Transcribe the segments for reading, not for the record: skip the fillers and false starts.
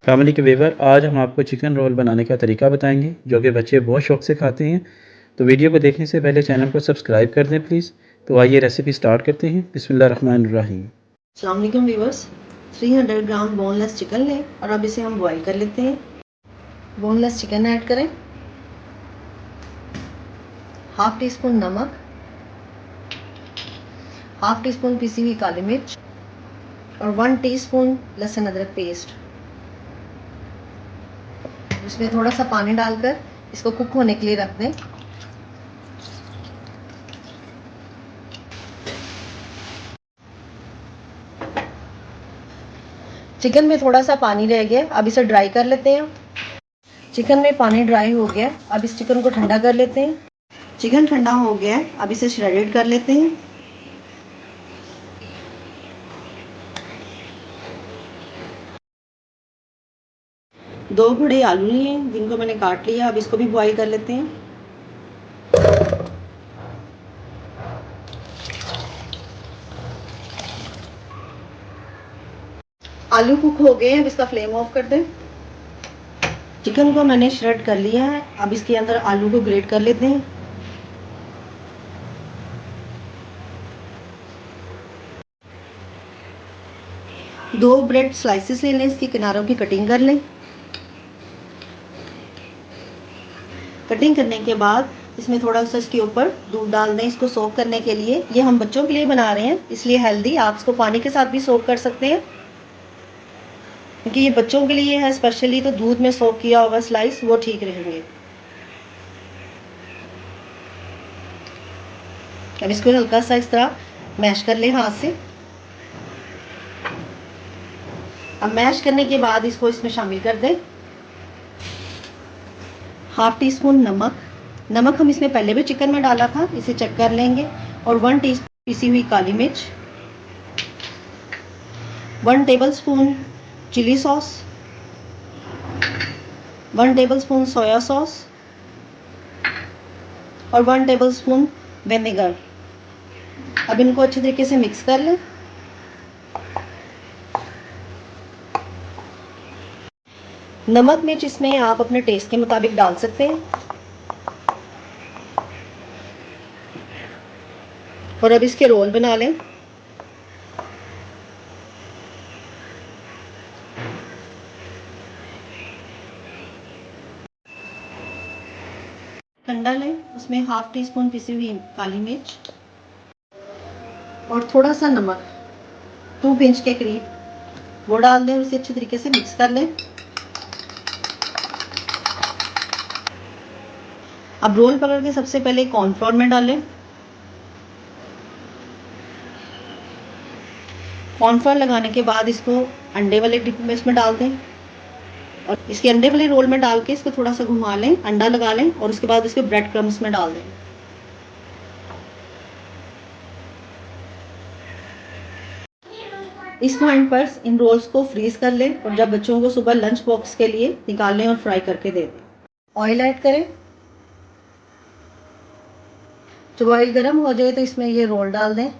Family के viewer, आज हम आपको चिकन रोल बनाने का तरीका बताएंगे जो कि बच्चे बहुत शौक से खाते हैं। तो वीडियो को देखने से पहले चैनल को सब्सक्राइब कर दें प्लीज़। तो आइए रेसिपी स्टार्ट करते हैं। बिस्मिल्लाहिर्रहमानिर्रहीम। अस्सलाम वालेकुम व्यूअर्स, 300 ग्राम बोनलेस चिकन लें और अब इसे हम बॉईल कर लेते हैं। बोनलेस चिकन ऐड करें, हाफ टी स्पून नमक, हाफ टी स्पून पिसी हुई काली मिर्च और 1 टीस्पून लहसुन अदरक पेस्ट। इसमें थोड़ा सा पानी डालकर इसको कुक होने के लिए रख दें। चिकन में थोड़ा सा पानी रह गया, अब इसे ड्राई कर लेते हैं। चिकन में पानी ड्राई हो गया, अब इस चिकन को ठंडा कर लेते हैं। चिकन ठंडा हो गया, अब इसे श्रेडेड कर लेते हैं। दो बड़े आलू लिए जिनको मैंने काट लिया, अब इसको भी बॉईल कर लेते हैं। आलू कुक हो गए, अब इसका फ्लेम ऑफ कर दें। चिकन को मैंने श्रेड कर लिया है, अब इसके अंदर आलू को ग्रेट कर लेते हैं। दो ब्रेड स्लाइसेस ले लें, इसकी किनारों की कटिंग कर लें। कटिंग करने के बाद इसमें थोड़ा सा इसके ऊपर दूध डाल दें इसको सोक करने के लिए। ये हम बच्चों के लिए बना रहे हैं इसलिए हेल्दी, आप इसको पानी के साथ भी सोक कर सकते हैं क्योंकि ये बच्चों के लिए है स्पेशली, तो दूध में सोक किया हुआ स्लाइस वो ठीक रहेंगे। अब इसको हल्का सा इस तरह मैश कर लें हाथ से। अब मैश करने के बाद इसको इसमें शामिल कर दें। हाफ टी स्पून नमक हम इसमें पहले भी चिकन में डाला था, इसे चेक कर लेंगे। और 1 टीस्पून पिसी हुई काली मिर्च, 1 tablespoon chilli sauce, 1 tablespoon soya sauce और 1 टेबलस्पून विनेगर। अब इनको अच्छे तरीके से मिक्स कर लें। नमक मिर्च इसमें आप अपने टेस्ट के मुताबिक डाल सकते हैं। और अब इसके रोल बना लें। ठंडा लें, उसमें हाफ टी स्पून पिसी हुई काली मिर्च और थोड़ा सा नमक 2 पिंच के करीब वो डाल दें, उसे अच्छे तरीके से मिक्स कर लें। अब रोल पकड़ के सबसे पहले कॉर्नफ्लोर में डालें। कॉर्नफ्लोर लगाने के बाद इसको अंडे वाले डिप में इसमें डाल दें और इसके अंडे वाले रोल में डाल के इसको थोड़ा सा घुमा लें, अंडा लगा लें और उसके बाद इसके ब्रेड क्रम्स में डाल दें। इस पॉइंट पर इन रोल्स को फ्रीज कर लें और जब बच्चों को सुबह लंच बॉक्स के लिए निकाल लें और फ्राई करके दे दें। ऑयल ऐड करें, जब ऑयल गर्म हो जाए तो इसमें ये रोल डाल दें।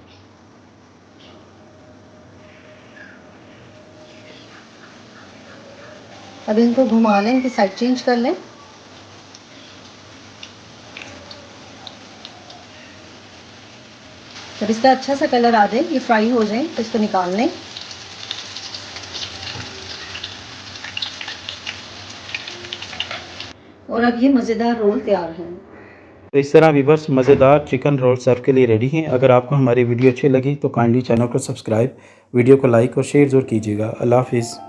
अब इनको घुमा लें, इनकी साइड चेंज कर लें। जब इसका अच्छा सा कलर आ जाए, ये फ्राई हो जाए, तो इसको निकाल लें। और अब ये मज़ेदार रोल तैयार हैं। तो इस तरह व्यूअर्स मज़ेदार चिकन रोल सर्व के लिए रेडी हैं। अगर आपको हमारी वीडियो अच्छी लगी तो काइंडली चैनल को सब्सक्राइब, वीडियो को लाइक और शेयर ज़रूर कीजिएगा। अल्लाह हाफिज़।